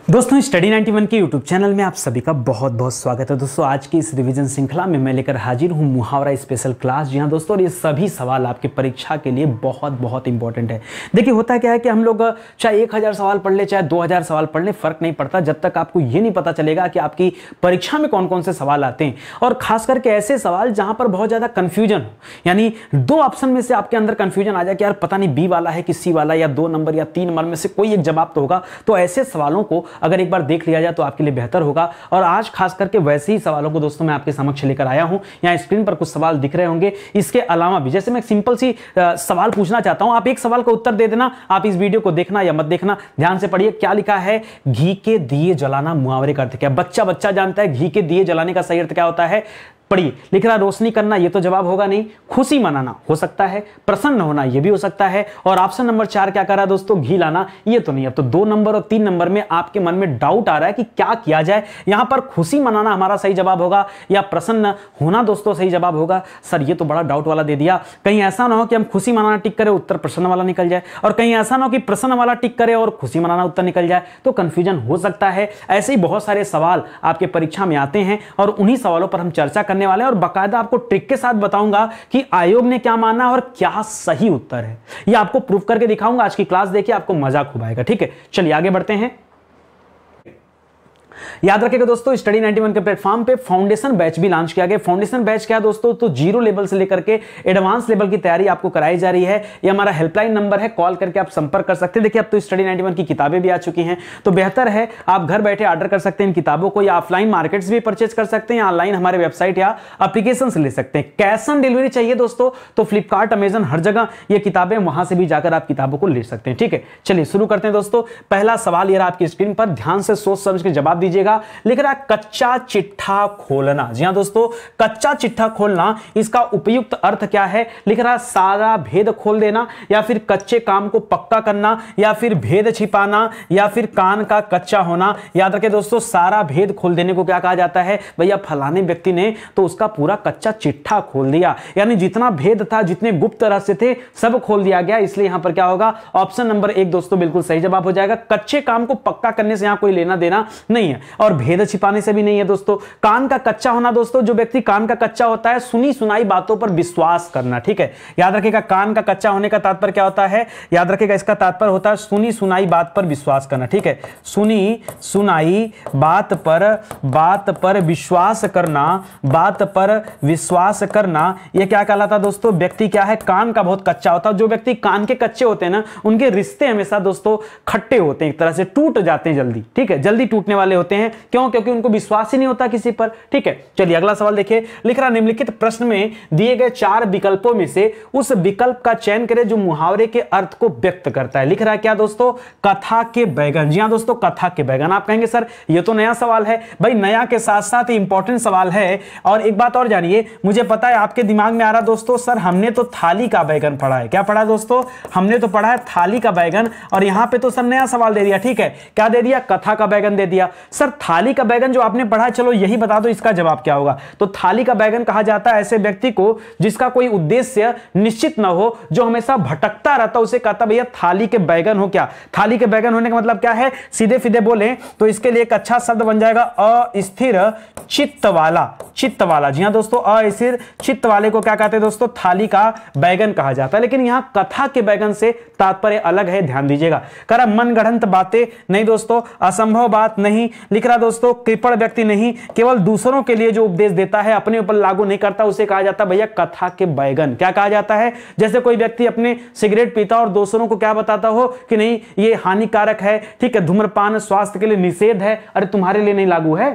दोस्तों स्टडी 91 के YouTube channel में आप सभी का बहुत बहुत स्वागत है। दोस्तों आज की इस रिवीजन श्रृंखला में मैं लेकर हाजिर हूं मुहावरा स्पेशल क्लास। जी हां दोस्तों, और ये सभी सवाल आपके परीक्षा के लिए बहुत बहुत इंपॉर्टेंट है। देखिए होता क्या है कि हम लोग चाहे 1000 सवाल पढ़ ले चाहे 2000 सवाल पढ़ ले, फर्क नहीं पड़ता जब तक आपको ये नहीं पता चलेगा कि आपकी परीक्षा में कौन कौन से सवाल आते हैं, और खास करके ऐसे सवाल जहां पर बहुत ज्यादा कंफ्यूजन हो, यानी दो ऑप्शन में से आपके अंदर कंफ्यूजन आ जाए कि यार पता नहीं बी वाला है कि सी वाला, या 2 नंबर या 3 नंबर में से कोई एक जवाब तो होगा। तो ऐसे सवालों को अगर एक बार देख लिया जाए तो आपके लिए बेहतर होगा। और आज खास करके वैसे ही सवालों को दोस्तों मैं आपके समक्ष लेकर आया हूं। यहां स्क्रीन पर कुछ सवाल दिख रहे होंगे, इसके अलावा भी जैसे मैं सिंपल सी सवाल पूछना चाहता हूं, आप एक सवाल का उत्तर दे देना। आप इस वीडियो को देखना या मत देखना, ध्यान से पढ़िए। क्या लिखा है? घी के दिए जलाना मुहावरे का अर्थ क्या? बच्चा बच्चा जानता है घी के दिए जलाने का सही अर्थ क्या होता है। पढ़िए, लिख रहा रोशनी करना, ये तो जवाब होगा नहीं। खुशी मनाना हो सकता है, प्रसन्न होना ये भी हो सकता है, और ऑप्शन नंबर 4 क्या कर रहा है दोस्तों? घी लाना, ये तो नहीं। अब तो 2 नंबर और 3 नंबर में आपके मन में डाउट आ रहा है कि क्या किया जाए। यहां पर खुशी मनाना हमारा सही जवाब होगा या प्रसन्न होना दोस्तों सही जवाब होगा? सर ये तो बड़ा डाउट वाला दे दिया। कहीं ऐसा ना हो कि हम खुशी मनाना टिक करें उत्तर प्रसन्न वाला निकल जाए, और कहीं ऐसा ना हो कि प्रसन्न वाला टिक करे और खुशी मनाना उत्तर निकल जाए, तो कंफ्यूजन हो सकता है। ऐसे ही बहुत सारे सवाल आपके परीक्षा में आते हैं और उन्हीं सवालों पर हम चर्चा करने वाले हैं, और बाकायदा आपको ट्रिक के साथ बताऊंगा कि आयोग ने क्या माना और क्या सही उत्तर है। यह आपको प्रूफ करके दिखाऊंगा। आज की क्लास देखिए, आपको मजा खूब आएगा। ठीक है, चलिए आगे बढ़ते हैं। याद रखिएगा दोस्तों, स्टडी 91 के प्लेटफॉर्म पे फाउंडेशन बैच भी लॉन्च किया गया। फाउंडेशन बैच क्या है दोस्तों? तो 0 लेवल से लेकर के एडवांस लेवल की तैयारी आपको कराई जा रही है। ये हमारा हेल्पलाइन नंबर है, कॉल करके आप संपर्क कर सकते हैं। देखिए अब तो स्टडी 91 की किताबें भी आ चुकी हैं, तो बेहतर है आप घर बैठे ऑर्डर कर सकते हैं इन किताबों को, या ऑफलाइन मार्केट्स भी परचेज कर सकते हैं, या ऑनलाइन हमारे वेबसाइट या एप्लीकेशन से ले सकते हैं। कैश ऑन डिलीवरी चाहिए दोस्तों तो फ्लिपकार्ट, अमेजन, हर जगह ये किताबें, वहां से भी जाकर आप किताबों को ले सकते हैं। ठीक है, चलिए शुरू करते हैं दोस्तों। पहला सवाल ये रहा आपकी स्क्रीन पर, ध्यान से सोच समझ के जवाब दीजिएगा। लिख रहा कच्चा चिट्ठा खोलना। जी हां दोस्तों, कच्चा चिट्ठा खोलना, इसका उपयुक्त अर्थ क्या है? लिख रहा सारा भेद खोल देना, या फिर कच्चे काम को पक्का करना, या फिर भेद छिपाना, या फिर कान का कच्चा होना। याद रखें दोस्तों, सारा भेद खोल देने को क्या कहा जाता है? भैया फलाने व्यक्ति ने तो उसका पूरा कच्चा चिट्ठा खोल दिया, यानी जितना भेद था, जितने गुप्त रहस्य थे, सब खोल दिया गया। इसलिए यहां पर क्या होगा? ऑप्शन नंबर 1 दोस्तों बिल्कुल सही जवाब हो जाएगा। कच्चे काम को पक्का करने से यहां कोई लेना देना नहीं है, और भेद छिपाने से भी नहीं है दोस्तों। कान का कच्चा होना दोस्तों, जो व्यक्ति कान का कच्चा होता है, सुनी सुनाई बातों पर विश्वास करना। ठीक है, याद रखिएगा कान का कच्चा होने का तात्पर्य क्या होता है? याद रखिएगा इसका तात्पर्य होता है सुनी सुनाई बात पर विश्वास करना। ठीक है, सुनी सुनाई बात पर विश्वास करना, बात पर विश्वास करना, यह क्या कहलाता दोस्तों? व्यक्ति क्या है? कान का बहुत कच्चा होता है। जो व्यक्ति कान के कच्चे होते हैं ना, उनके रिश्ते हमेशा दोस्तों खट्टे होते हैं, एक तरह से टूट जाते हैं जल्दी। ठीक है, जल्दी टूटने वाले होते हैं। क्यों? क्योंकि उनको विश्वास ही नहीं होता किसी पर। ठीक है, चलिए अगला सवाल देखिए। लिख रहा निम्नलिखित प्रश्न में दिए गए 4 विकल्पों में से उस विकल्प का चयन करें जो मुहावरे के अर्थ को व्यक्त करता है। लिख रहा है क्या दोस्तों? कथा के बैगन। जी हां दोस्तों, कथा के बैगन। आप कहेंगे सर ये तो नया सवाल है। भाई नया के साथ साथ इंपॉर्टेंट सवाल है। और एक बात और जानिए, मुझे पता है आपके दिमाग में आ रहा दोस्तों, सर हमने तो थाली का बैगन पढ़ा है। क्या पढ़ा है दोस्तों? हमने तो पढ़ा है थाली का बैगन, और यहां पे तो सर नया सवाल दे दिया। ठीक है, क्या दे दिया? कथा का बैगन दे दिया। सर थाली का बैगन जो आपने पढ़ा, चलो यही बता दो इसका जवाब क्या होगा। तो थाली का बैगन कहा जाता है ऐसे व्यक्ति को जिसका कोई उद्देश्य निश्चित न हो, जो हमेशा भटकता रहता, उसे कहता भैया थाली के बैगन हो। क्या थाली के बैगन होने का मतलब क्या है? सीधे सीधे बोले तो इसके लिए एक अच्छा शब्द बन जाएगा अस्थिर चित्त वाला। चित्त वाला, जी हां दोस्तों, अस्थिर चित्त वाले को क्या कहते हैं दोस्तों? थाली का बैगन कहा जाता है। लेकिन यहां कथा के बैगन से तात्पर्य अलग है, ध्यान दीजिएगा। कह रहा मनगढ़ंत बातें नहीं दोस्तों, असंभव बात नहीं। लिख रहा दोस्तों कृपण व्यक्ति नहीं, केवल दूसरों के लिए जो उपदेश देता है, अपने ऊपर लागू नहीं करता, उसे कहा जाता है भैया कथा के बैगन। क्या कहा जाता है? जैसे कोई व्यक्ति अपने सिगरेट पीता और दूसरों को क्या बताता हो कि नहीं ये हानिकारक है, ठीक है, धूम्रपान स्वास्थ्य के लिए निषेध है। अरे तुम्हारे लिए नहीं लागू है,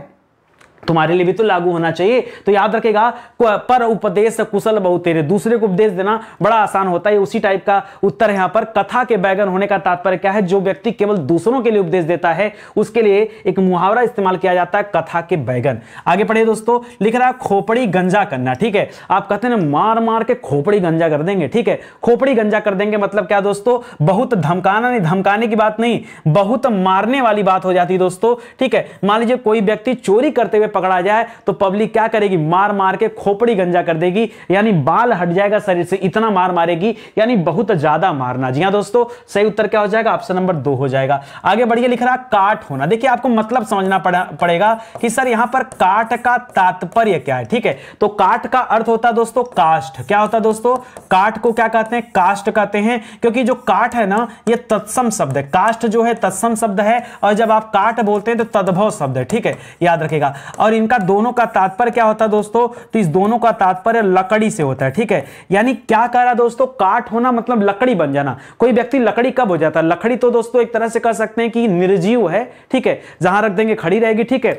तुम्हारे लिए भी तो लागू होना चाहिए। तो याद रखेगा, पर उपदेश कुशल बहु तेरे, दूसरे को उपदेश देना बड़ा आसान होता है। उसी टाइप का उत्तर है यहां पर। कथा के बैगन होने का तात्पर्य क्या है? जो व्यक्ति केवल दूसरों के लिए उपदेश देता है, उसके लिए एक मुहावरा इस्तेमाल किया जाता है, कथा के बैगन। आगे पढ़िए दोस्तों। लिख रहा है खोपड़ी गंजा करना। ठीक है, आप कहते हैं मार मार के खोपड़ी गंजा कर देंगे। ठीक है, खोपड़ी गंजा कर देंगे मतलब क्या दोस्तों? बहुत धमकाना नहीं, धमकाने की बात नहीं, बहुत मारने वाली बात हो जाती है दोस्तों। ठीक है, मान लीजिए कोई व्यक्ति चोरी करते हुए पकड़ा जाए तो पब्लिक क्या करेगी, मार मार के खोपड़ी गंजा कर देगी, यानी बाल हट जाएगा शरीर से, इतना मार मारेगी, यानी बहुत ज्यादा मारना। जी हाँ दोस्तों, सही उत्तर क्या हो जाएगा, ऑप्शन नंबर 2 हो जाएगा। आगे बढ़िए, लिख रहा काट होना। देखिए आपको मतलब समझना पड़ेगा कि सर यहां पर काट का तात्पर्य क्या है। ठीक है, तो काट का अर्थ होता है दोस्तों कास्ट। क्या होता है दोस्तों, काट को क्या कहते हैं, कास्ट कहते हैं, क्योंकि जो काट है ना ये तत्सम शब्द है। कास्ट जो है तत्सम शब्द है, और जब आप काट बोलते हैं तो तद्भव शब्द है। ठीक है, याद रखेगा। और इनका दोनों का तात्पर्य क्या होता है दोस्तों, तो इस दोनों का तात्पर्य लकड़ी से होता है। ठीक है, यानी क्या कह रहा दोस्तों, काट होना मतलब लकड़ी बन जाना। कोई व्यक्ति लकड़ी कब हो जाता है, लकड़ी तो दोस्तों एक तरह से कह सकते हैं कि निर्जीव है। ठीक है, जहां रख देंगे खड़ी रहेगी। ठीक है,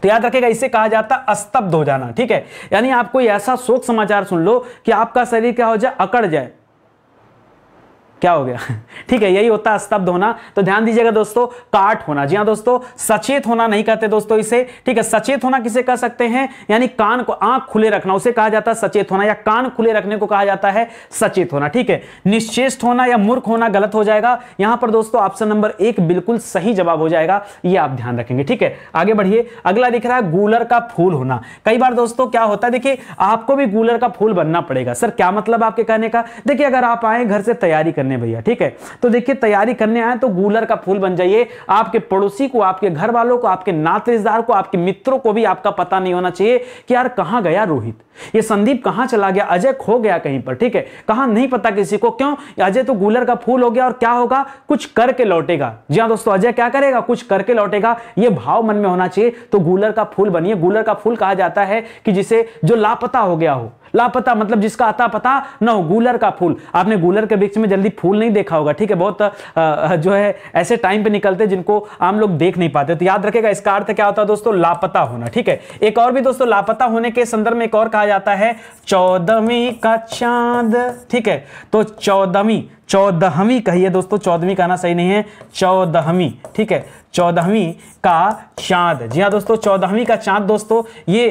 तो याद रखेगा इसे कहा जाता है स्तब्ध हो जाना। ठीक है, यानी आप कोई ऐसा शोक समाचार सुन लो कि आपका शरीर क्या हो जाए, अकड़ जाए। क्या हो गया ठीक है, यही होता है स्तब्ध होना। तो ध्यान दीजिएगा दोस्तों, काट होना। जी हाँ दोस्तों, सचेत होना नहीं कहते दोस्तों इसे। ठीक है, सचेत होना किसे कह सकते हैं, यानी कान को, आंख खुले रखना, उसे कहा जाता है सचेत होना, या कान खुले रखने को कहा जाता है सचेत होना। ठीक है, निश्चेष्ट होना या मूर्ख होना गलत हो जाएगा। यहां पर दोस्तों ऑप्शन नंबर 1 बिल्कुल सही जवाब हो जाएगा, ये आप ध्यान रखेंगे। ठीक है, आगे बढ़िए, अगला दिख रहा है गूलर का फूल होना। कई बार दोस्तों क्या होता है, देखिए आपको भी गूलर का फूल बनना पड़ेगा। सर क्या मतलब आपके कहने का, देखिए अगर आप आए घर से तैयारी करने भैया, ठीक है, तो देखिए तैयारी करने आए तो गूलर का फूल बन जाइए। आपके पड़ोसी को, आपके घर वालों को, आपके नाते रिश्तेदार को, आपके मित्रों को भी आपका पता नहीं होना चाहिए कि यार कहां गया रोहित, ये संदीप कहां चला गया, अजय खो गया कहीं पर। ठीक है, कहां नहीं पता किसी को। क्यों, अजय तो गूलर का फूल हो गया, और क्या होगा, कुछ करके लौटेगा। जी हां दोस्तों, अजय क्या करेगा, कुछ करके लौटेगा, ये भाव मन में होना चाहिए। तो गूलर का फूल बनिए। गूलर का फूल कहा जाता है कि जिसे, जो लापता हो गया हो, लापता मतलब जिसका अता पता न हो, गूलर का फूल। आपने गूलर के वृक्ष में जल्दी फूल नहीं देखा होगा। ठीक है, बहुत जो है ऐसे टाइम पे निकलते जिनको आम लोग देख नहीं पाते। तो याद रखेगा इसका अर्थ क्या होता है दोस्तों, लापता होना। ठीक है, एक और भी दोस्तों लापता होने के संदर्भ में एक और कहा जाता है 14वीं का चांद। ठीक है, तो 14वीं कहिए दोस्तों, 14वीं कहना सही नहीं है, 14वीं। ठीक है, 14वीं का चांद। जी हाँ दोस्तों, 14वीं का चांद दोस्तों, ये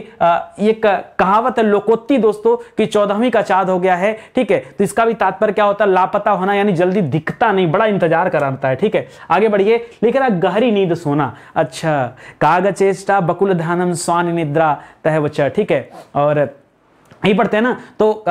एक कहावत है, लोकोक्ति दोस्तों, कि 14वीं का चांद हो गया है। ठीक है, तो इसका भी तात्पर्य क्या होता है, लापता होना, यानी जल्दी दिखता नहीं, बड़ा इंतजार कराता है। ठीक है, आगे बढ़िए, लिख रहा गहरी नींद सोना। अच्छा, काग चेष्टा बकुल ध्यानम स्वान निद्रा तहवच। ठीक है, और यही पढ़ते हैं ना, तो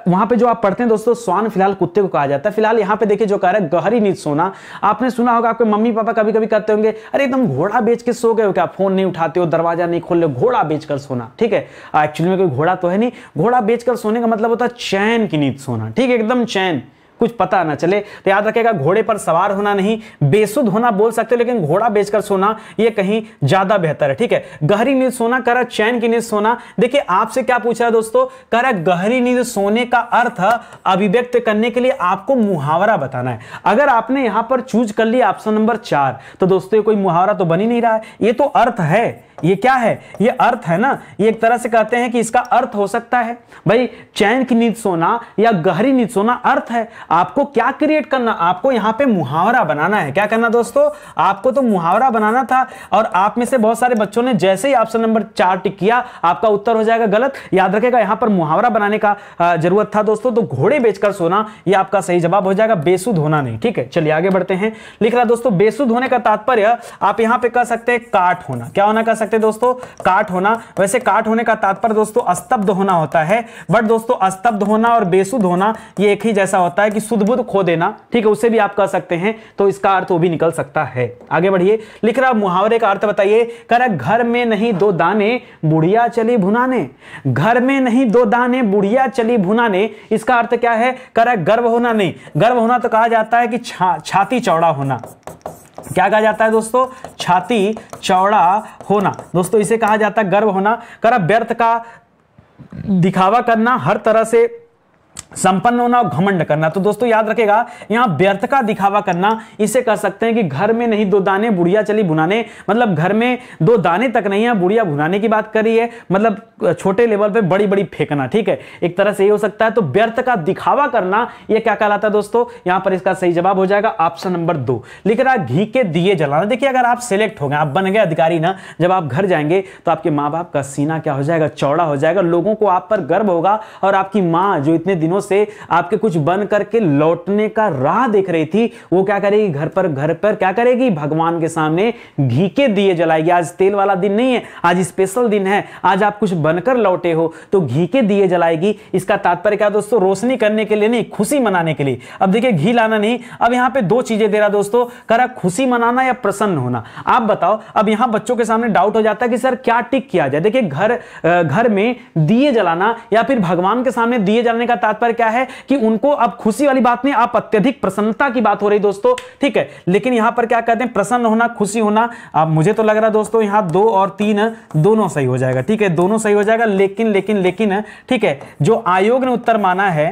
वहां पे जो आप पढ़ते हैं दोस्तों, स्वान फिलहाल कुत्ते को कहा जाता है। फिलहाल यहाँ पे देखिए जो कह रहा है गहरी नींद सोना। आपने सुना होगा, आपके मम्मी पापा कभी कभी कहते होंगे, अरे तुम घोड़ा बेच के सो गए हो क्या, फोन नहीं उठाते हो, दरवाजा नहीं खोल रहे हो, घोड़ा बेचकर सोना। ठीक है, एक्चुअली में कोई घोड़ा तो है नहीं। घोड़ा बेचकर सोने का मतलब होता है चैन की नींद सोना। ठीक है, एकदम चैन, कुछ पता ना चले। तो याद रखेगा, घोड़े पर सवार होना नहीं, बेसुध होना बोल सकते हो, लेकिन घोड़ा बेचकर सोना ये कहीं ज्यादा बेहतर है। ठीक है, गहरी नींद सोना, कह रहा चैन की नींद सोना। देखिए आपसे क्या पूछा है दोस्तों, कह रहा गहरी नींद सोने का अर्थ अभिव्यक्त करने के लिए आपको मुहावरा बताना है। अगर आपने यहां पर चूज कर लिया ऑप्शन नंबर 4, तो दोस्तों ये कोई मुहावरा तो बन ही नहीं रहा है, ये तो अर्थ है। ये क्या है, ये अर्थ है ना। ये एक तरह से कहते हैं कि इसका अर्थ हो सकता है भाई, चैन की नींद सोना या गहरी नींद सोना अर्थ है। आपको क्या क्रिएट करना, आपको यहां पे मुहावरा बनाना है। क्या करना दोस्तों, आपको तो मुहावरा बनाना था, और आप में से बहुत सारे बच्चों ने जैसे ही ऑप्शन नंबर 4 टिक किया, आपका उत्तर हो जाएगा गलत। याद रखेगा यहां पर मुहावरा बनाने का जरूरत था दोस्तों। तो घोड़े बेचकर सोना ये आपका सही जवाब हो जाएगा, बेसुध होना नहीं। ठीक है, चलिए आगे बढ़ते हैं। लिख रहा दोस्तों, बेसुध होने का तात्पर्य आप यहां पे कह सकते हैं काट होना। क्या होना कह सकते दोस्तों, काट होना। वैसे काट होने का तात्पर्य दोस्तों स्तब्ध होना होता है, बट दोस्तों स्तब्ध होना और बेसुध होना ये एक ही जैसा होता है कि सुध बुध खो देना। ठीक है, उसे भी आप कह सकते हैं, तो इसका अर्थ वो भी निकल सकता है। आगे बढ़िए, लिख रहा मुहावरे का अर्थ बताइए। कह रहा घर में नहीं 2 दाने बुढ़िया चली भुनाने। घर में नहीं 2 दाने बुढ़िया चली भुनाने, इसका अर्थ क्या है, कह रहा गर्व होना नहीं। गर्व होना तो कहा जाता है कि छाती चौड़ा होना। क्या कहा जाता है दोस्तों, छाती चौड़ा होना। दोस्तों इसे कहा जाता है गर्व होना। करा व्यर्थ का दिखावा करना, हर तरह से संपन्न होना और घमंड करना। तो दोस्तों याद रखेगा, यहां व्यर्थ का दिखावा करना, इसे कह सकते हैं कि घर में नहीं 2 दाने बुढ़िया चली भुनाने, मतलब घर में 2 दाने तक नहीं है, बुढ़िया भुनाने की बात करी है, मतलब छोटे लेवल पे बड़ी बड़ी फेंकना। ठीक है, एक तरह से ये हो सकता है। तो व्यर्थ का दिखावा करना ये क्या कहलाता है दोस्तों, यहां पर इसका सही जवाब हो जाएगा ऑप्शन नंबर 2। लिख रहा घी के दिए जलाना। देखिए अगर आप सिलेक्ट हो गए, आप बन गए अधिकारी ना, जब आप घर जाएंगे तो आपके माँ बाप का सीना क्या हो जाएगा, चौड़ा हो जाएगा, लोगों को आप पर गर्व होगा, और आपकी माँ जो इतने दिनों दिनों से आपके कुछ बन करके लौटने का राह देख रही थी, वो क्या करेगी, घर पर क्या करेगी, भगवान के सामने घी के दिए जलाएगी। आज तेल वाला दिन नहीं है, आज स्पेशल दिन है, आज आप कुछ बनकर लौटे हो तो घी के दिए जलाएगी। इसका तात्पर्य क्या दोस्तों, रोशनी करने के लिए नहीं, खुशी मनाने के लिए। अब देखिए घी लाना नहीं, अब यहां पे दो चीजें दे रहा दोस्तों, कह रहा खुशी मनाना या प्रसन्न होना। आप बताओ, अब यहां बच्चों के सामने डाउट हो जाता है कि सर क्या टिक किया जाए। देखिए घर में दिए जलाना या फिर भगवान के सामने दिए जलाने का तात्पर्य क्या है कि उनको अब खुशी वाली बात नहीं, आप अत्यधिक प्रसन्नता की बात हो रही दोस्तों, ठीक है। लेकिन यहां पर क्या कहते हैं, प्रसन्न होना, खुशी होना। अब मुझे तो लग रहा है दोस्तों यहां 2 और 3 दोनों सही हो जाएगा, ठीक है, दोनों सही हो जाएगा। लेकिन ठीक है, जो आयोग ने उत्तर माना है,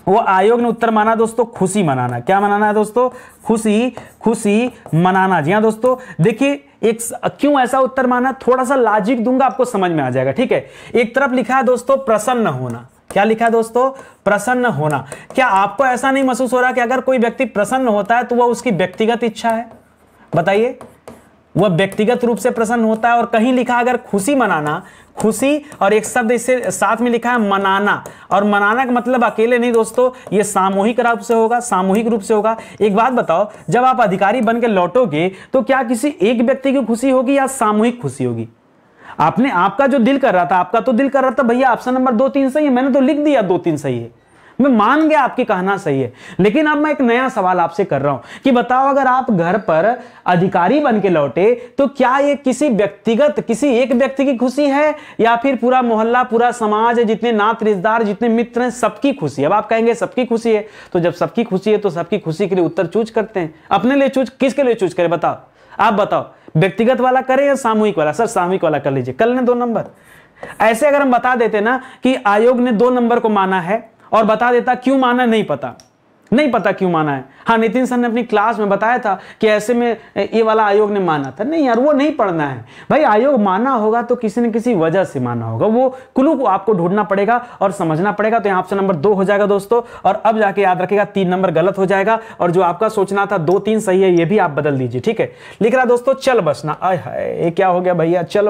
वो आयोग ने उत्तर माना दोस्तों खुशी मनाना। क्या मनाना है दोस्तों, खुशी मनाना। जी हां दोस्तों, देखिए क्यों ऐसा उत्तर माना, थोड़ा सा लॉजिक दूंगा आपको समझ में आ जाएगा, ठीक है। एक तरफ लिखा है दोस्तों प्रसन्न होना, क्या लिखा है दोस्तों, प्रसन्न होना। क्या आपको ऐसा नहीं महसूस हो रहा कि अगर कोई व्यक्ति प्रसन्न होता है तो वह उसकी व्यक्तिगत इच्छा है, बताइए, वह व्यक्तिगत रूप से प्रसन्न होता है। और कहीं लिखा अगर खुशी मनाना, खुशी और एक शब्द इससे साथ में लिखा है मनाना, और मनाना का मतलब अकेले नहीं दोस्तों, ये सामूहिक रूप से होगा, सामूहिक रूप से होगा। एक बात बताओ, जब आप अधिकारी बन के लौटोगे तो क्या किसी एक व्यक्ति की खुशी होगी या सामूहिक खुशी होगी? आपका जो दिल कर रहा था, आपका तो दिल कर रहा था भैया ऑप्शन नंबर 2 3 सही है, मैंने तो लिख दिया 2 3 सही है, मैं मान गया आपकी कहना सही है। लेकिन अब मैं एक नया सवाल आपसे कर रहा हूं कि बताओ, अगर आप घर पर अधिकारी बन के लौटे तो क्या ये किसी एक व्यक्ति की खुशी है या फिर पूरा मोहल्ला, पूरा समाज, जितने नात रिश्तेदार, जितने मित्र हैं, सबकी खुशी? अब आप कहेंगे सबकी खुशी है, तो जब सबकी खुशी है तो सबकी खुशी के लिए उत्तर चूज करते हैं, अपने लिए चूज, किसके लिए चूज करें बताओ, आप बताओ, व्यक्तिगत वाला करें या सामूहिक वाला? सर सामूहिक वाला कर लीजिए, कर लें 2 नंबर। ऐसे अगर हम बता देते ना कि आयोग ने 2 नंबर को माना है और बता देता क्यों माना, नहीं पता क्यों माना है। हाँ, नितिन सर ने अपनी क्लास में बताया था कि ऐसे में ये वाला आयोग ने माना था। नहीं यार, वो नहीं पढ़ना है भाई, आयोग माना होगा तो किसी न किसी वजह से माना होगा, वो क्लू को आपको ढूंढना पड़ेगा और समझना पड़ेगा। तो यहाँ ऑप्शन नंबर 2 हो जाएगा दोस्तों। और अब जाके याद रखिएगा 3 नंबर गलत हो जाएगा, और जो आपका सोचना था 2 3 सही है, ये भी आप बदल दीजिए, ठीक है। लिख रहा दोस्तों चल बसना। आय हाय, ये क्या हो गया भैया, चल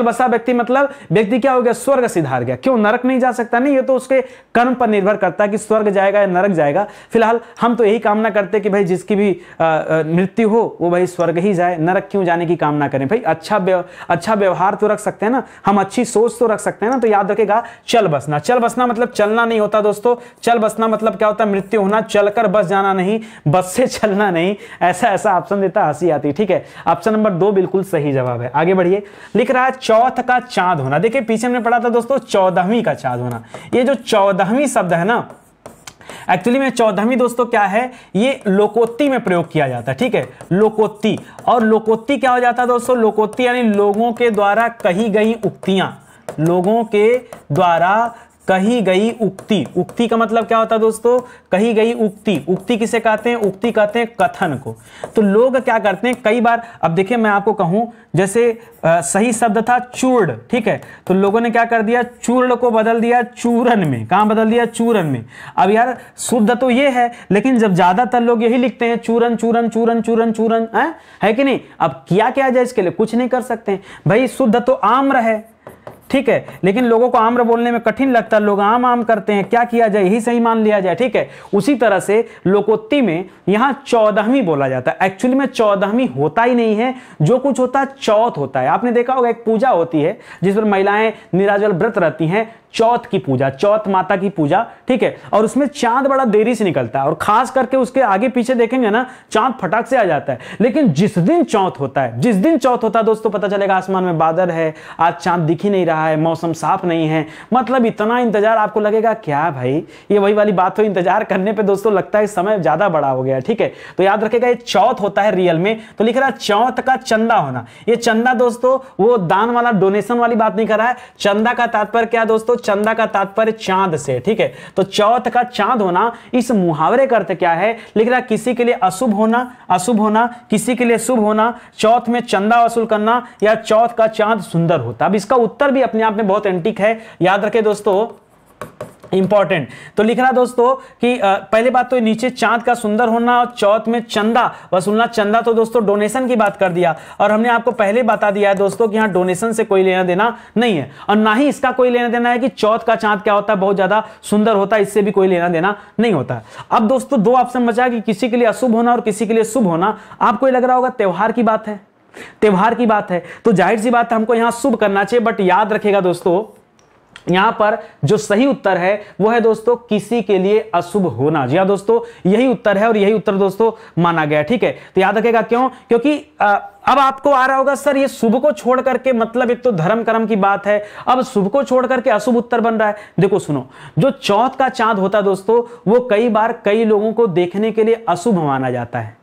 बसा व्यक्ति, मतलब व्यक्ति क्या हो गया, स्वर्ग सिधार गया। क्यों, नरक नहीं जा सकता? नहीं, ये तो उसके कर्म पर निर्भर करता है कि स्वर्ग जाएगा या नरक जाएगा। फिलहाल हम तो यही कामना करते हैं कि भाई जिसकी भी मृत्यु हो वो भाई स्वर्ग ही जाए, नरक क्यों जाने की कामना करें भाई। अच्छा व्यवहार तो रख सकते हैं ना हम, अच्छी सोच तो रख सकते हैं ना। तो याद रखेगा चल बसना मतलब चलना नहीं होता दोस्तों। चल बसना मतलब क्या होता है, मृत्यु होना, चलकर बस जाना नहीं, बस से चलना नहीं। ऐसा ऑप्शन देता, हंसी आती, ठीक है। ऑप्शन नंबर 2 बिल्कुल सही जवाब है। आगे बढ़िए, लिख रहा है चौथ का चांद होना। देखिए पीछे हमने पढ़ा था दोस्तों 14वीं का चांद होना। ये जो 14वीं शब्द है ना, एक्चुअली में 14वीं दोस्तों क्या है, ये लोकोक्ति में प्रयोग किया जाता है, ठीक है, लोकोक्ति। और लोकोक्ति क्या हो जाता है दोस्तों, लोकोक्ति यानी लोगों के द्वारा कही गई उक्तियां, लोगों के द्वारा कही गई उक्ति। उक्ति का मतलब क्या होता है दोस्तों, कही गई उक्ति। उक्ति किसे कहते हैं, उक्ति कहते हैं कथन को। तो लोग क्या करते हैं कई बार, अब देखिए मैं आपको कहूं, जैसे सही शब्द था चूर्ण, ठीक है, तो लोगों ने क्या कर दिया, चूर्ण को बदल दिया चूरन में। कहां बदल दिया, चूरन में। अब यार शुद्ध तो ये है, लेकिन जब ज्यादातर लोग यही लिखते हैं चूरन चूरन चूरन चूरन चूरन, है कि नहीं। अब क्या किया जाए इसके लिए, कुछ नहीं कर सकते भाई। शुद्ध तो आम्र है, ठीक है, लेकिन लोगों को आम्र बोलने में कठिन लगता है, लोग आम करते हैं, क्या किया जाए, यही सही मान लिया जाए, ठीक है। उसी तरह से लोकोक्ति में यहां 14वीं बोला जाता है। एक्चुअली में 14वीं होता ही नहीं है, जो कुछ होता है चौथ होता है। आपने देखा होगा एक पूजा होती है जिस पर महिलाएं निराजल व्रत रहती हैं, चौथ की पूजा, चौथ माता की पूजा, ठीक है। और उसमें चांद बड़ा देरी से निकलता है, और खास करके उसके आगे पीछे देखेंगे ना, चांद फटाक से आ जाता है। लेकिन जिस दिन चौथ होता है दोस्तों, पता चलेगा आसमान में बादल है, आज चांद दिख ही नहीं रहा है, मौसम साफ नहीं है। मतलब इतना इंतजार, आपको लगेगा क्या भाई, ये वही वाली बात हो, इंतजार करने पे दोस्तों लगता है समय ज्यादा बड़ा हो गया, ठीक है। तो याद रखेगा ये चौथ होता है रियल में। तो लिख रहा है चौथ का चंदा होना। ये चंदा दोस्तों वो दान वाला, डोनेशन वाली बात नहीं कर रहा है। चंदा का तात्पर्य क्या दोस्तों, चंदा का तात्पर्य चांद से, ठीक है। तो चौथ का चांद होना, इस मुहावरे का अर्थ क्या है, लिख रहा किसी के लिए अशुभ होना, किसी के लिए शुभ होना, चौथ में चंदा वसूल करना, या चौथ का चांद सुंदर होता। अब इसका उत्तर भी अपने आप में बहुत एंटीक है। याद रखें दोस्तों, इंपॉर्टेंट। तो लिख रहा दोस्तों कि पहली बात तो नीचे चांद का सुंदर होना और चौथ में चंदा वसूलना। चंदा तो दोस्तों डोनेशन की बात कर दिया, और हमने आपको पहले बता दिया है दोस्तों कि यहां डोनेशन से कोई लेना देना नहीं है, और ना ही इसका कोई लेना देना है कि चौथ का चांद क्या होता है, बहुत ज्यादा सुंदर होता है, इससे भी कोई लेना देना नहीं होता। अब दोस्तों दो ऑप्शन बचा कि किसी के लिए अशुभ होना और किसी के लिए शुभ होना। आपको ये लग रहा होगा त्योहार की बात है, त्योहार की बात है, तो जाहिर सी बात है हमको यहां शुभ करना चाहिए। बट याद रखेगा दोस्तों, यहां पर जो सही उत्तर है वो है दोस्तों किसी के लिए अशुभ होना। जी हां दोस्तों, यही उत्तर है और यही उत्तर दोस्तों माना गया। ठीक है, तो याद रखेगा क्यों, क्योंकि अब आपको आ रहा होगा सर ये शुभ को छोड़ करके, मतलब एक तो धर्म कर्म की बात है, अब शुभ को छोड़ करके अशुभ उत्तर बन रहा है। देखो सुनो, जो चौथ का चांद होता है दोस्तों, वो कई बार कई लोगों को देखने के लिए अशुभ माना जाता है।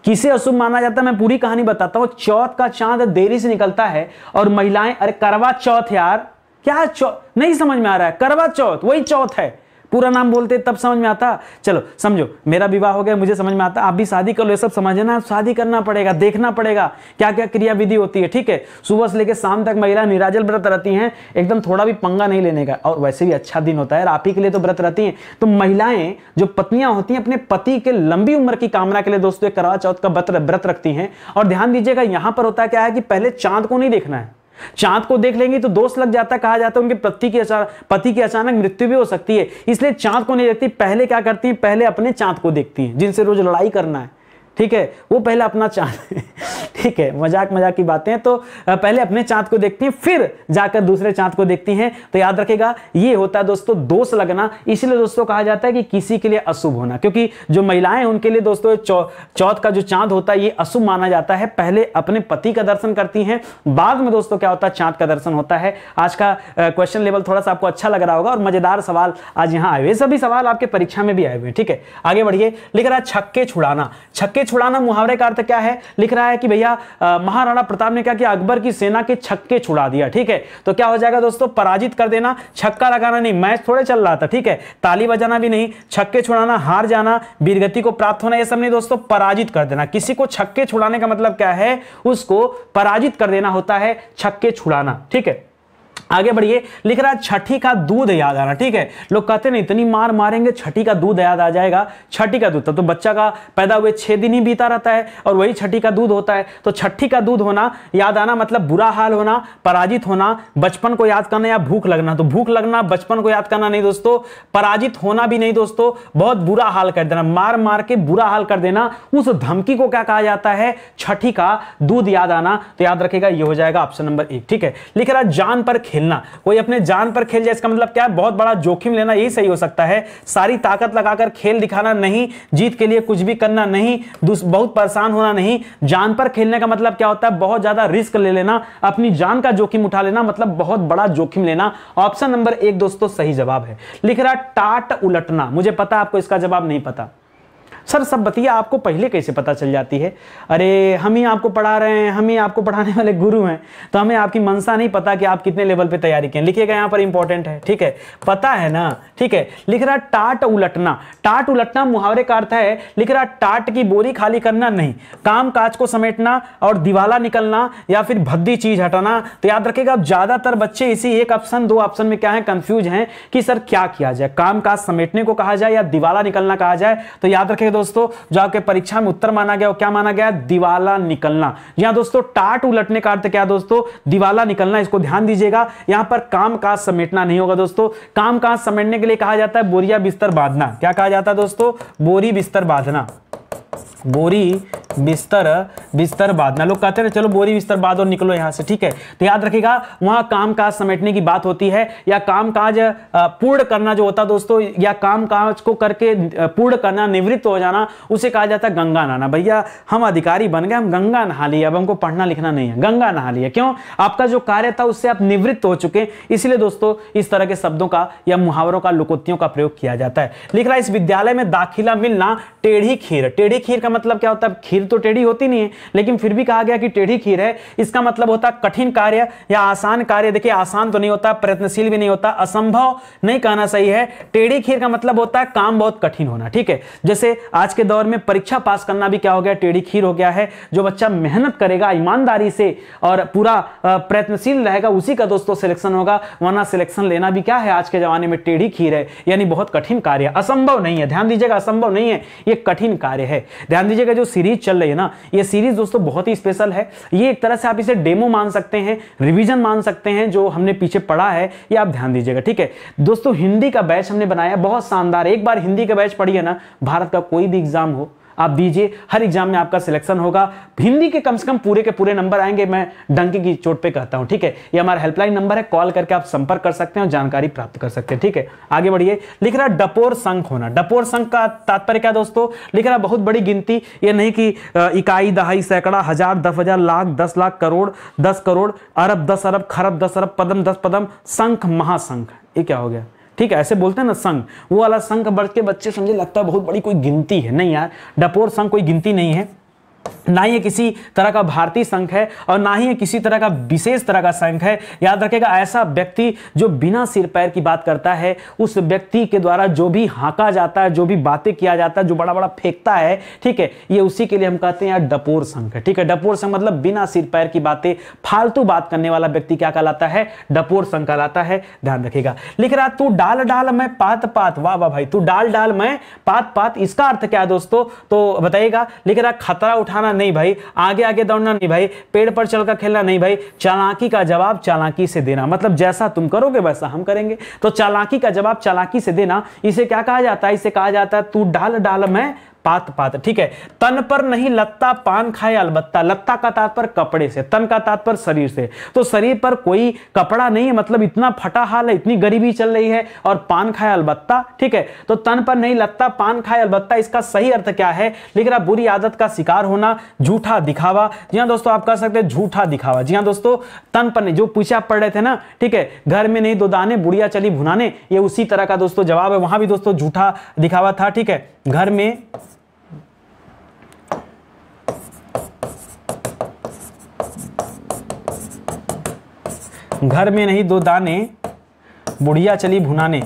किसे अशुभ माना जाता है मैं पूरी कहानी बताता हूं। चौथ का चांद देरी से निकलता है और महिलाएं, अरे करवा चौथ यार, क्या चौथ नहीं समझ में आ रहा है, करवा चौथ वही चौथ है, पूरा नाम बोलते तब समझ में आता। चलो समझो, मेरा विवाह हो गया, मुझे समझ में आता, आप भी शादी कर लो, ये सब समझना, शादी करना पड़ेगा, देखना पड़ेगा क्या क्या क्रिया विधि होती है। ठीक है, सुबह से लेकर शाम तक महिला निराजल व्रत रहती हैं, एकदम थोड़ा भी पंगा नहीं लेने का, और वैसे भी अच्छा दिन होता है, आप ही के लिए तो व्रत रहती हैं। तो महिलाएं जो पत्नियां होती हैं अपने पति के लंबी उम्र की कामना के लिए दोस्तों करवा चौथ का व्रत रखती हैं। और ध्यान दीजिएगा, यहां पर होता क्या है कि पहले चांद को नहीं देखना है, चांद को देख लेंगे तो दोष लग जाता है, कहा जाता है उनके पति की अचानक मृत्यु भी हो सकती है, इसलिए चांद को नहीं देखती। पहले क्या करती है, पहले अपने चांद को देखती हैं, जिनसे रोज लड़ाई करना है। ठीक है, वो पहले अपना चांद ठीक है, मजाक की बातें, तो पहले अपने चांद को देखती हैं, फिर जाकर दूसरे चांद को देखती हैं। तो याद रखेगा ये होता है दोस्तों दोष लगना, इसलिए दोस्तों कहा जाता है कि किसी के लिए अशुभ होना, क्योंकि जो महिलाएं उनके लिए दोस्तों चौथ का जो चांद होता है ये अशुभ माना जाता है। पहले अपने पति का दर्शन करती हैं, बाद में दोस्तों क्या होता है, चांद का दर्शन होता है। आज का क्वेश्चन लेवल थोड़ा सा आपको अच्छा लग रहा होगा और मजेदार सवाल आज यहाँ आए हुए, सभी सवाल आपके परीक्षा में भी आए हुए हैं। ठीक है, आगे बढ़िए। लिख रहा है छक्के छुड़ाना। छक्के छुड़ाना मुहावरे का अर्थ क्या है, लिख रहा है कि भैया महाराणा प्रताप ने क्या किया, अकबर की सेना के छक्के छुड़ा दिया। ठीक है, तो क्या हो जाएगा दोस्तों, पराजित कर देना। छक्का लगाना नहीं, मैच थोड़े चल रहा था, ठीक है, ताली बजाना भी नहीं, छक्के छुड़ाना, हार जाना, वीरगति को प्राप्त होना, ये सब नहीं दोस्तों, पराजित कर देना। किसी को छक्के छुड़ाने का मतलब क्या है, उसको पराजित कर देना होता है छक्के छुड़ाना। ठीक है, आगे बढ़िए। लिख रहा है छठी का दूध याद आना। ठीक है, लोग कहते हैं इतनी मार मारेंगे छठी का दूध याद आ जाएगा। छठी का दूध, तो बच्चा का पैदा हुए 6 दिन ही बीता रहता है और वही छठी का दूध होता है। तो छठी का दूध होना, याद आना मतलब बुरा हाल होना, पराजित होना, बचपन को याद करना या भूख लगना। तो भूख लगना, बचपन को याद करना नहीं दोस्तों, पराजित होना भी नहीं दोस्तों, बहुत बुरा हाल कर देना, मार मार के बुरा हाल कर देना, उस धमकी को क्या कहा जाता है, छठी का दूध याद आना। तो याद रखेगा ये हो जाएगा ऑप्शन नंबर 1। ठीक है, लिख रहा है जान पर खेलना। कोई अपने जान पर खेल जाए, इसका मतलब क्या है, बहुत बड़ा जोखिम लेना, यही सही हो सकता है। सारी ताकत लगाकर खेल दिखाना नहीं, जीत के लिए कुछ भी करना नहीं, बहुत परेशान होना नहीं। जान पर खेलने का मतलब क्या होता है, बहुत ज्यादा रिस्क ले लेना, अपनी जान का जोखिम उठा लेना, मतलब बहुत बड़ा जोखिम लेना। ऑप्शन नंबर 1 दोस्तों सही जवाब है। लिख रहा टाट उलटना। मुझे पता आपको इसका जवाब नहीं पता। सर सब बतिया आपको पहले कैसे पता चल जाती है? अरे हम ही आपको पढ़ा रहे हैं, हम ही आपको पढ़ाने वाले गुरु हैं, तो हमें आपकी मंशा नहीं पता कि आप कितने लेवल पे तैयारी किए। लिखिएगा यहाँ पर इंपॉर्टेंट है, ठीक है, पता है ना। ठीक है, लिख रहा टाट उलटना। टाट उलटना मुहावरे का अर्थ है, लिख रहा टाट की बोरी खाली करना नहीं, काम काज को समेटना और दिवाला निकलना या फिर भद्दी चीज हटाना। तो याद रखिएगा अब ज्यादातर बच्चे इसी एक ऑप्शन 2 ऑप्शन में क्या है, कंफ्यूज हैं कि सर क्या किया जाए, काम काज समेटने को कहा जाए या दिवाला निकलना कहा जाए। तो याद रखिएगा दोस्तों जो आपके परीक्षा में उत्तर माना गया वो क्या माना गया, दिवाला निकलना। यहां दोस्तों टाट उलटने का अर्थ क्या दोस्तों, दिवाला निकलना। इसको ध्यान दीजिएगा, यहां पर काम काज समेटना नहीं होगा दोस्तों। काम काज समेटने के लिए कहा जाता है बोरिया बिस्तर बांधना। क्या कहा जाता है दोस्तों, बोरी बिस्तर बांधना, बोरी बिस्तर बांधना। लोग कहते हैं चलो बोरी बिस्तर बांध और निकलो यहां से। ठीक है, तो याद रखिएगा वहां काम काज समेटने की बात होती है, या काम काज पूर्ण करना जो होता है दोस्तों, या काम काज को करके पूर्ण करना, निवृत्त हो जाना, उसे कहा जाता है गंगा नहाना। भैया हम अधिकारी बन गए, हम गंगा नहा लिए, अब हमको पढ़ना लिखना नहीं है, गंगा नहा लिए। क्यों, आपका जो कार्य था उससे आप निवृत्त हो चुके, इसलिए दोस्तों इस तरह के शब्दों का या मुहावरों का, लोकोक्तियों का प्रयोग किया जाता है। लिख रहा है इस विद्यालय में दाखिला मिलना टेढ़ी खीर। टेढ़ी खीर का मतलब क्या होता है, खीर तो टेढ़ी होती नहीं है, लेकिन फिर भी कहा गया कि टेढ़ी खीर है, इसका मतलब होता है कठिन कार्य या आसान कार्य। देखिए आसान तो नहीं होता, प्रयत्नशील भी नहीं होता, असंभव नहीं कहना सही है। टेढ़ी खीर का मतलब होता है काम बहुत कठिन होना, ठीक है। जैसे आज के दौर में परीक्षा पास करना भी क्या हो गया, टेढ़ी खीर हो गया है। जो बच्चा मेहनत करेगा ईमानदारी से और पूरा प्रयत्नशील रहेगा उसी का दोस्तों सिलेक्शन होगा, वरना सिलेक्शन लेना भी क्या है आज के जमाने में टेढ़ी खीर है, यानी बहुत कठिन कार्य, असंभव नहीं है। ध्यान दीजिएगा, असंभव नहीं है, ये कठिन कार्य है। ध्यान दीजिएगा जो सीरीज चल रही है ना, ये सीरीज दोस्तों बहुत ही स्पेशल है। ये एक तरह से आप इसे डेमो मान सकते हैं, रिवीजन मान सकते हैं, जो हमने पीछे पढ़ा है ये आप ध्यान दीजिएगा, ठीक है दोस्तों। हिंदी का बैच हमने बनाया बहुत शानदार, एक बार हिंदी का बैच पढ़िए ना, भारत का कोई भी एग्जाम हो आप दीजिए, हर एग्जाम में आपका सिलेक्शन होगा। हिंदी के कम से कम पूरे के पूरे नंबर आएंगे, मैं डंके की चोट पे कहता हूं, ठीक है। ये हमारा हेल्पलाइन नंबर है, कॉल करके आप संपर्क कर सकते हैं और जानकारी प्राप्त कर सकते हैं, ठीक है। आगे बढ़िए, लिख रहा डपोर संख होना। डपोर संख का तात्पर्य क्या दोस्तों, लिख रहा बहुत बड़ी गिनती, ये नहीं कि इकाई, दहाई, सैकड़ा, हजार, 10,000, लाख, 10 लाख, करोड़, 10 करोड़, अरब, 10 अरब, खरब, 10 अरब, पदम, 10 पदम, संख, महासंख, ये क्या हो गया, ठीक है। ऐसे बोलते हैं ना संख, वो वाला संख बढ़ के बच्चे समझे लगता है बहुत बड़ी कोई गिनती है, नहीं यार, डपोर संख कोई गिनती नहीं है, ना ही किसी तरह का भारतीय संघ है और ना ही किसी तरह का विशेष तरह का संघ है। याद रखेगा, ऐसा व्यक्ति जो बिना सिर पैर की बात करता है, उस व्यक्ति के द्वारा जो भी हांका जाता है, जो भी बातें किया जाता है, जो बड़ा बड़ा फेंकता है, ठीक है, ये उसी के लिए हम कहते हैं यार डपोर संघ है, ठीक है। डपोर संघ मतलब बिना सिर पैर की बातें, फालतू बात करने वाला व्यक्ति क्या कहलाता है, डपोर संघ कहलाता है, ध्यान रखिएगा। लिख रहा तू डाल डाल मैं पात पात, वाह वाह भाई, तू डाल डाल मैं पात पात, इसका अर्थ क्या है दोस्तों, तो बताइएगा। लिख रहा खतरा उठाना नहीं भाई, आगे आगे दौड़ना नहीं भाई, पेड़ पर चढ़कर खेलना नहीं भाई, चालाकी का जवाब चालाकी से देना, मतलब जैसा तुम करोगे वैसा हम करेंगे, तो चालाकी का जवाब चालाकी से देना, इसे क्या कहा जाता है, इसे कहा जाता है तू डाल डाल मैं पात पात, ठीक है। तन पर नहीं लत्ता पान खाए अलबत्ता, लत्ता का तात्पर्य कपड़े से, तन का तात्पर्य शरीर से, तो शरीर पर कोई कपड़ा नहीं है, मतलब इतना फटा हाल है, इतनी गरीबी चल रही है, और पान खाए अलबत्ता, ठीक है। तो तन पर नहीं लत्ता पान खाए अलबत्ता, इसका सही अर्थ क्या है, लिख रहा बुरी आदत का शिकार होना, झूठा दिखावा। जी हाँ दोस्तों, आप कह सकते हैं झूठा दिखावा। जी हाँ दोस्तों, तन पर नहीं, जो पीछे आप पढ़ रहे थे ना, ठीक है, घर में नहीं दो दाने बुढ़िया चली भुनाने, ये उसी तरह का दोस्तों जवाब है, वहां भी दोस्तों झूठा दिखावा था, ठीक है। घर में नहीं दो दाने बुढ़िया चली भुनाने,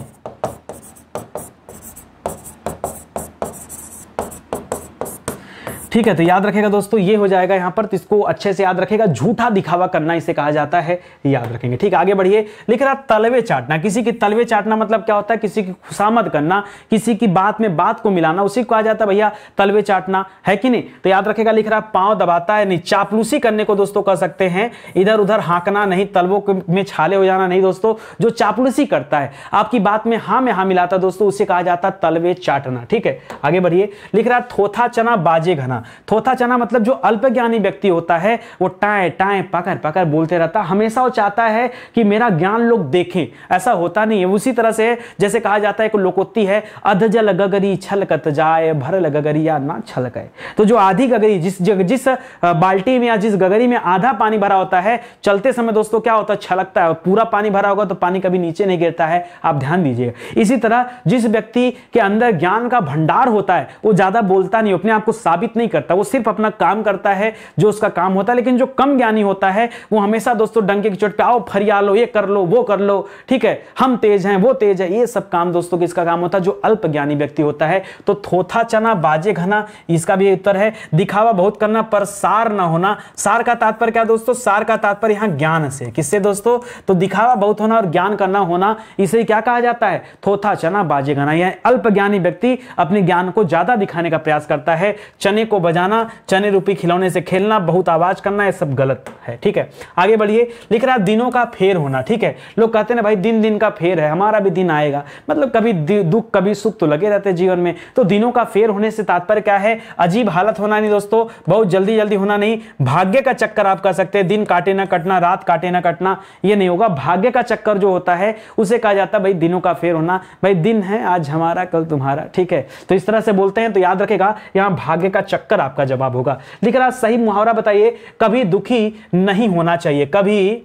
ठीक है। तो याद रखेगा दोस्तों, ये हो जाएगा यहां पर, तो इसको अच्छे से याद रखेगा, झूठा दिखावा करना इसे कहा जाता है, याद रखेंगे, ठीक है। आगे बढ़िए, लिख रहा तलवे चाटना, किसी की तलवे चाटना मतलब क्या होता है, किसी की खुशामद करना, किसी की बात में बात को मिलाना, उसी को कहा जाता है भैया तलवे चाटना, है कि नहीं। तो याद रखेगा, लिख रहा पांव दबाता है नहीं, चापलूसी करने को दोस्तों कह सकते हैं, इधर उधर हाँकना नहीं, तलवों में छाले हो जाना नहीं दोस्तों, जो चापलूसी करता है, आपकी बात में हाँ मिलाता है दोस्तों, उसे कहा जाता है तलवे चाटना, ठीक है। आगे बढ़िए, लिख रहा थोथा चना बाजे घना, थोथा चना मतलब जो अल्पज्ञानी व्यक्ति होता है, वो टाए टाए पकड़ पकड़ बोलते रहता, हमेशा वो चाहता है कि मेरा ज्ञान लोग देखें, ऐसा होता नहीं है। उसी तरह से जैसे कहा जाता है, एक लोकोक्ति है, अधजल गगरी छलकत जाए, भरल गगरिया ना छलके। तो जो आधी गगरी, जिस बाल्टी में या जिस गगरी में आधा पानी भरा होता है, चलते समय दोस्तों क्या होता है, छलकता है, पूरा पानी भरा होगा तो पानी कभी नीचे नहीं गिरता है, आप ध्यान दीजिएगा। इसी तरह जिस व्यक्ति के अंदर ज्ञान का भंडार होता है, वो ज्यादा बोलता नहीं, अपने आप को साबित नहीं करता, वो सिर्फ अपना काम करता है जो उसका काम होता है। लेकिन जो कम ज्ञानी होता है, वो हमेशा दोस्तों डंके की चोट पे आओ फरिया लो, ये कर लो वो कर लो, ठीक है, हम तेज हैं वो तेज है, ये सब काम दोस्तों किसका काम होता है, जो अल्प ज्ञानी व्यक्ति होता है। तो थोथा चना बाजे घना, इसका भी उत्तर है। दिखावा बहुत करना पर सार ना होना, सार का तात्पर्य क्या दोस्तों, सार का तात्पर्य यहां ज्ञान से, किससे दोस्तों, तो दिखावा बहुत होना और ज्ञान करना होना, इसे क्या कहा जाता है, थोथा चना बाजे घना। यह अल्प ज्ञानी व्यक्ति अपने ज्ञान को ज्यादा दिखाने का प्रयास करता है। चने को बजाना, चने रूपी खिलौने से खेलना, बहुत आवाज करना, ये सब गलत है, ठीक है। आगे बढ़िए, लिख रहा दिनों का फेर होना, ठीक है। लोग कहते हैं ना भाई दिन दिन का फेर है, हमारा भी दिन आएगा, मतलब कभी दुख कभी सुख तो लगे रहते हैं जीवन में। तो दिनों का फेर होने से तात्पर्य क्या है, अजीब हालत होना नहीं दोस्तों, बहुत जल्दी जल्दी होना नहीं, भाग्य का चक्कर आप कह सकते हैं, दिन काटे ना कटना, रात काटे ना कटना, ये नहीं होगा। भाग्य का चक्कर जो होता है उसे कहा जाता है भाई दिनों का फेर होना, भाई दिन है आज हमारा कल तुम्हारा, ठीक है। तो इस तरह से बोलते हैं, तो याद रखेगा यहां भाग्य का चक्कर आपका जवाब होगा। लिख रहा सही मुहावरा बताइए, कभी दुखी नहीं होना चाहिए, कभी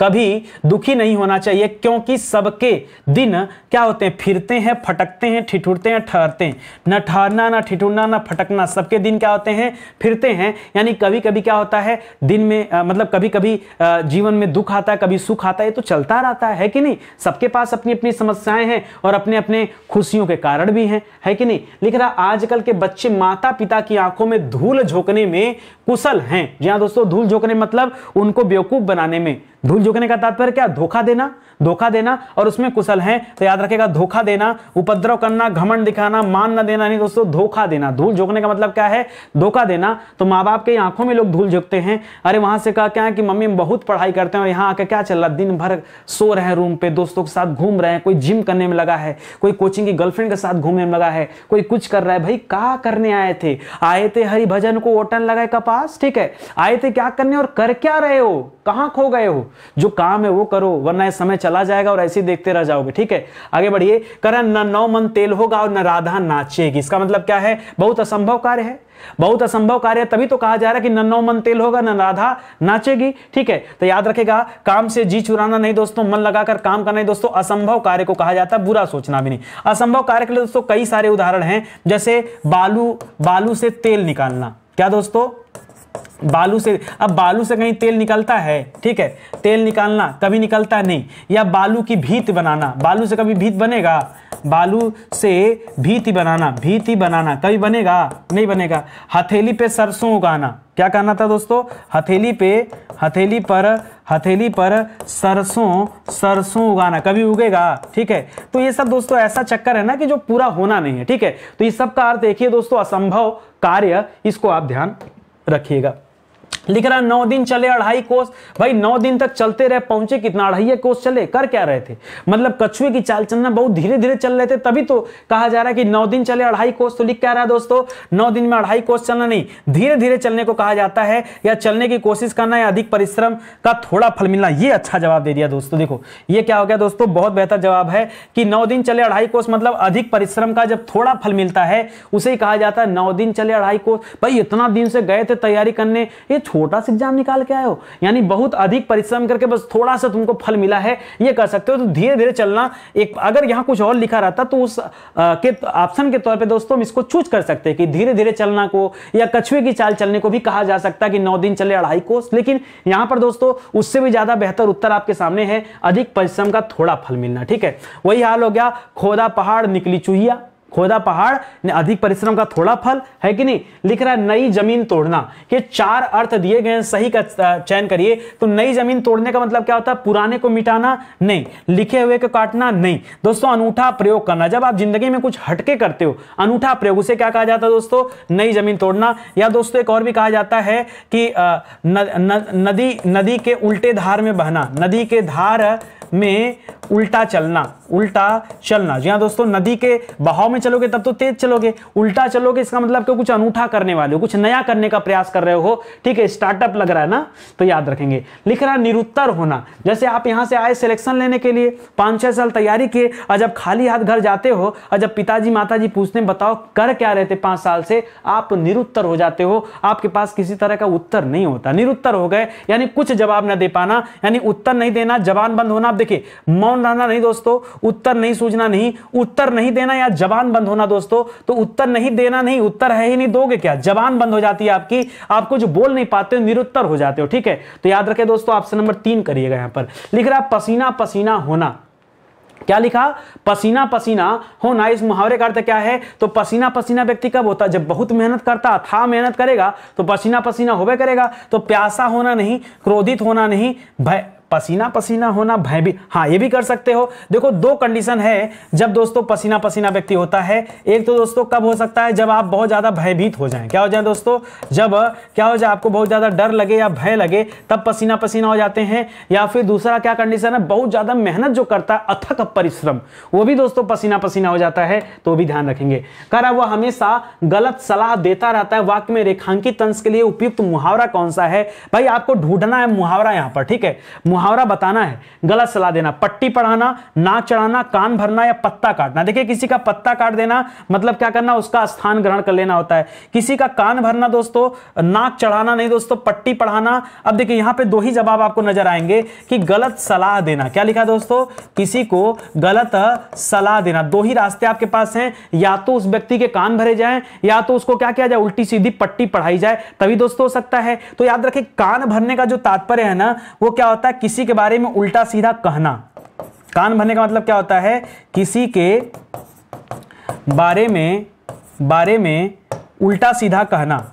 कभी दुखी नहीं होना चाहिए, क्योंकि सबके दिन क्या होते हैं, फिरते हैं, फटकते हैं, ठिठुरते हैं, ठहरते हैं। न ठहरना, न ठिठुरना, न फटकना, सबके दिन क्या होते हैं, फिरते हैं। यानी कभी कभी क्या होता है दिन में मतलब कभी कभी जीवन में दुख आता है, कभी सुख आता है, ये तो चलता रहता है कि नहीं। सबके पास अपनी अपनी समस्याएं हैं और अपने अपने खुशियों के कारण भी हैं, है कि नहीं। लिख रहा आजकल के बच्चे माता पिता की आंखों में धूल झोंकने में कुशल हैं। जी हाँ दोस्तों, धूल झोंकने मतलब उनको बेवकूफ बनाने में। धूल झोंकने का तात्पर्य क्या, धोखा देना, धोखा देना, और उसमें कुशल हैं। तो याद रखेगा, धोखा देना, उपद्रव करना, घमंड दिखाना, मान न देना, नहीं दोस्तों, धोखा देना। धूल झोंकने का मतलब क्या है, धोखा देना। तो माँ बाप के आंखों में लोग धूल झोंकते हैं। अरे वहां से कहा क्या है कि मम्मी बहुत पढ़ाई करते हैं और यहाँ आके क्या चल रहा, दिन भर सो रहे हैं रूम पे, दोस्तों के साथ घूम रहे हैं, कोई जिम करने में लगा है, कोई कोचिंग की गर्लफ्रेंड के साथ घूमने में लगा है, कोई कुछ कर रहा है। भाई क्या करने आए थे, आए थे हरि भजन को ओटन लगाए कपास, ठीक है, आए थे क्या करने और कर क्या रहे हो, कहां खो गए हो। जो काम है वो करो, वरना ये समय चला जाएगा और ऐसे ही देखते रह जाओगे, ठीक है। आगे बढ़िए, करण न नौ मन तेल होगा और न राधा नाचेगी। इसका मतलब क्या है, बहुत असंभव कार्य है, बहुत असंभव कार्य, तभी तो कहा जा रहा है कि न नौ मन तेल होगा न राधा नाचेगी, ठीक है। तो याद रखेगा, काम से जी चुराना नहीं दोस्तों, मन लगाकर काम करना नहीं दोस्तों, असंभव कार्य को कहा जाता है, बुरा सोचना भी नहीं। असंभव कार्य के लिए दोस्तों कई सारे उदाहरण हैं, जैसे बालू से तेल निकालना। क्या दोस्तों, बालू से, अब बालू से कहीं तेल निकलता है, ठीक है, तेल निकालना कभी निकलता नहीं। या बालू की भीत बनाना, बालू से कभी भीत बनेगा, बालू से भीति बनाना कभी बनेगा, नहीं बनेगा। हथेली पे सरसों उगाना, क्या कहना था दोस्तों, हथेली पर सरसों उगाना, कभी उगेगा, ठीक है। तो ये सब दोस्तों ऐसा चक्कर है ना कि जो पूरा होना नहीं है, ठीक है। तो इस सब का अर्थ देखिए दोस्तों, असंभव कार्य, इसको आप ध्यान रखिएगा। लिख रहा 9 दिन चले 2.5 कोस। भाई 9 दिन तक चलते रहे, पहुंचे कितना, 2.5 कोस चले, कर क्या रहे थे, मतलब कछुए की चाल चलना, बहुत धीरे धीरे चल रहे थे, तभी तो कहा जा रहा है कि 9 दिन चले 2.5 कोस। तो लिख क्या रहा है दोस्तों, 9 दिन में 2.5 कोस चलना नहीं, धीरे धीरे चलने को कहा जाता है, या चलने की कोशिश करना, या अधिक परिश्रम का थोड़ा फल मिलना। ये अच्छा जवाब दे दिया दोस्तों। देखो ये क्या हो गया दोस्तों, बहुत बेहतर जवाब है कि 9 दिन चले 2.5 कोस मतलब अधिक परिश्रम का जब थोड़ा फल मिलता है, उसे ही कहा जाता है 9 दिन चले 2.5 कोस। भाई इतना दिन से गए थे तैयारी करने, ये छोटा सा एग्जाम निकाल के आए हो, यानी बहुत अधिक परिश्रम करके बस थोड़ा सा तुमको फल मिला है, ये कर सकते हो। तो धीरे धीरे चलना, एक अगर यहां कुछ और लिखा रहता तो उस के ऑप्शन के तौर पे दोस्तों हम इसको चूज कर सकते हैं कि धीरे धीरे चलना को या कछुए की चाल चलने को भी कहा जा सकता है कि 9 दिन चले 2.5 कोस। लेकिन यहां पर दोस्तों उससे भी ज्यादा बेहतर उत्तर आपके सामने है, अधिक परिश्रम का थोड़ा फल मिलना, ठीक है। वही हाल हो गया, खोदा पहाड़ निकली चूहिया, खोदा पहाड़ ने अधिक परिश्रम का थोड़ा फल, है कि नहीं। लिख रहा है नई जमीन तोड़ना, ये 4 अर्थ दिए गए हैं, सही का चयन करिए। तो नई जमीन तोड़ने का मतलब क्या होता है, पुराने को मिटाना नहीं, लिखे हुए को काटना नहीं दोस्तों, अनूठा प्रयोग करना। जब आप जिंदगी में कुछ हटके करते हो, अनूठा प्रयोग, उसे क्या कहा जाता है दोस्तों, नई जमीन तोड़ना। या दोस्तों एक और भी कहा जाता है कि नदी के उल्टे धार में बहना, नदी के धार में उल्टा चलना। जी हाँ दोस्तों, नदी के बहाव में चलोगे तब तो तेज चलोगे, उल्टा चलोगे इसका मतलब कि कुछ अनूठा करने वाले हो, कुछ नया करने का प्रयास कर रहे हो, ठीक है, स्टार्टअप लग रहा है ना, तो याद रखेंगे। लिख रहा निरुत्तर होना, जैसे आप यहां से आए सिलेक्शन लेने के लिए, 5-6 साल तैयारी किए, और जब खाली हाथ घर जाते हो और जब पिताजी माताजी पूछते हैं बताओ कर क्या रहे थे 5 साल से, आप निरुत्तर हो जाते हो, आपके पास किसी तरह का उत्तर नहीं होता, निरुत्तर हो गए, यानी कुछ जवाब न दे पाना, यानी उत्तर नहीं देना, जबान बंद होना। देखिए मौन रहना नहीं दोस्तों, उत्तर नहीं सूझना नहीं, उत्तर नहीं देना या जबान बंद होना दोस्तों। तो उत्तर नहीं देना नहीं, उत्तर है ही नहीं, दोगे क्या, जबान बंद हो जाती है आपकी, आपको जो बोल नहीं पाते हो, निरुत्तर हो जाते हो, ठीक है। तो याद रखें दोस्तों, ऑप्शन नंबर 3 करिएगा। यहां पर लिख रहा पसीना पसीना होना, क्या लिखा, पसीना पसीना होना। इस मुहावरे का अर्थ क्या है, तो पसीना पसीना व्यक्ति कब होता है, जब बहुत मेहनत करता, अथाह मेहनत करेगा तो पसीना पसीना होवे करेगा। तो प्यासा होना नहीं, क्रोधित होना नहीं, भय, पसीना पसीना होना, भयभीत, हाँ ये भी कर सकते हो। देखो 2 कंडीशन है जब दोस्तों पसीना पसीना व्यक्ति होता है। एक तो दोस्तों कब हो सकता है, जब आप बहुत ज्यादा भयभीत हो जाएं, क्या हो जाए दोस्तों, जब क्या हो जाए, आपको बहुत ज्यादा डर लगे या भय लगे, तब पसीना पसीना हो जाते हैं। या फिर दूसरा क्या कंडीशन है, बहुत ज्यादा मेहनत जो करता है, अथक परिश्रम, वो भी दोस्तों पसीना पसीना हो जाता है, तो भी ध्यान रखेंगे। करा वो हमेशा गलत सलाह देता रहता है। वाक्य में रेखांकित अंश के लिए उपयुक्त मुहावरा कौन सा है, भाई आपको ढूंढना है मुहावरा यहां पर, ठीक है। मुहावरा बताना है, गलत सलाह देना, पट्टी पढ़ाना, नाक चढ़ाना, कान भरना या पत्ता काटना। देखिए किसी का पत्ता काट देना मतलब क्या करना, उसका स्थान ग्रहण कर लेना होता है। किसी का कान भरना दोस्तों, नाक चढ़ाना नहीं दोस्तों, पट्टी पढ़ाना। अब देखिए यहां पे दो ही जवाब आपको नजर आएंगे कि गलत सलाह देना। क्या लिखा दोस्तों, किसी को गलत सलाह देना। दो ही रास्ते आपके पास हैं, या तो उस व्यक्ति के कान भरे जाएं या तो उसको क्या किया जाए, उल्टी सीधी पट्टी पढ़ाई जाए, तभी दोस्तों हो सकता है। तो याद रखें कान भरने का जो तात्पर्य है ना, वो क्या होता है, किसी के बारे में उल्टा सीधा कहना। कान भरने का मतलब क्या होता है, किसी के बारे में उल्टा सीधा कहना।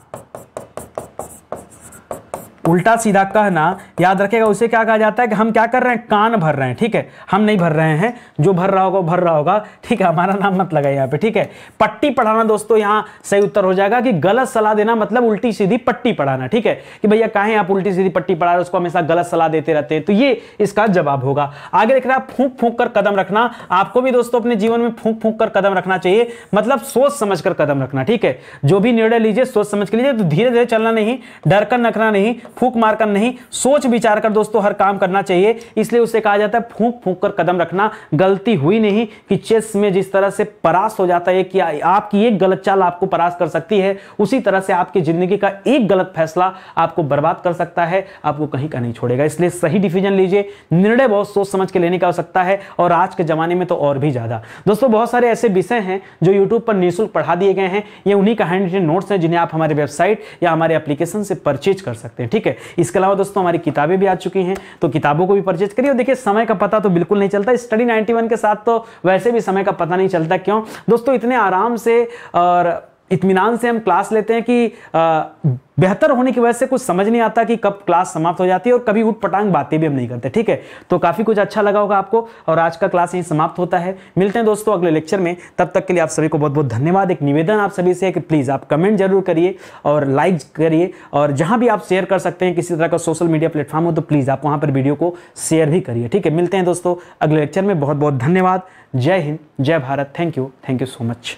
उल्टा सीधा कहना याद रखेगा, उसे क्या कहा जाता है कि हम क्या कर रहे हैं, कान भर रहे हैं। ठीक है, हम नहीं भर रहे हैं, जो भर रहा होगा भर रहा होगा। ठीक है, हमारा नाम मत लगाइए यहाँ पे। ठीक है, पट्टी पढ़ाना दोस्तों यहाँ सही उत्तर हो जाएगा कि गलत सलाह देना मतलब उल्टी सीधी पट्टी पढ़ाना। ठीक है, कि भैया काहे आप उल्टी सीधी पट्टी पढ़ा रहे हो, उसको हमेशा गलत सलाह देते रहते हैं। तो ये इसका जवाब होगा। आगे लिख रहा है फूंक फूंक कर कदम रखना। आपको भी दोस्तों अपने जीवन में फूंक फूंक कर कदम रखना चाहिए, मतलब सोच समझ कर कदम रखना। ठीक है, जो भी निर्णय लीजिए सोच समझ के लीजिए, तो धीरे धीरे चलना नहीं, डर कर नखना नहीं, फूंक मार कर नहीं, सोच विचार कर दोस्तों हर काम करना चाहिए। इसलिए उसे कहा जाता है फूंक फूंक कर कदम रखना। गलती हुई नहीं कि चेस में जिस तरह से परास्त हो जाता है कि आपकी एक गलत चाल आपको परास्त कर सकती है, उसी तरह से आपकी जिंदगी का एक गलत फैसला आपको बर्बाद कर सकता है, आपको कहीं का नहीं छोड़ेगा। इसलिए सही डिसीजन लीजिए, निर्णय बहुत सोच समझ के लेने की आवश्यकता है, और आज के जमाने में तो और भी ज्यादा। दोस्तों बहुत सारे ऐसे विषय हैं जो यूट्यूब पर निःशुल्क पढ़ा दिए गए हैं, ये उन्हीं का हैंड रिटन नोट्स हैं जिन्हें आप हमारे वेबसाइट या हमारे एप्लीकेशन से परचेज कर सकते हैं। ठीक है, इसके अलावा दोस्तों हमारी किताबें भी आ चुकी हैं, तो किताबों को भी परचेज करिए। देखिए समय का पता तो बिल्कुल नहीं चलता, स्टडी 91 के साथ तो वैसे भी समय का पता नहीं चलता। क्यों दोस्तों, इतने आराम से और इत्मीनान से हम क्लास लेते हैं कि बेहतर होने की वजह से कुछ समझ नहीं आता कि कब क्लास समाप्त हो जाती है, और कभी उठ पटांग बातें भी हम नहीं करते। ठीक है, तो काफी कुछ अच्छा लगा होगा आपको, और आज का क्लास यहीं समाप्त होता है। मिलते हैं दोस्तों अगले लेक्चर में, तब तक के लिए आप सभी को बहुत बहुत धन्यवाद। एक निवेदन आप सभी से है कि प्लीज आप कमेंट जरूर करिए और लाइक करिए, और जहां भी आप शेयर कर सकते हैं किसी तरह का सोशल मीडिया प्लेटफॉर्म हो, तो प्लीज आप वहां पर वीडियो को शेयर भी करिए। ठीक है, मिलते हैं दोस्तों अगले लेक्चर में। बहुत बहुत धन्यवाद। जय हिंद, जय Bharat. Thank you so much.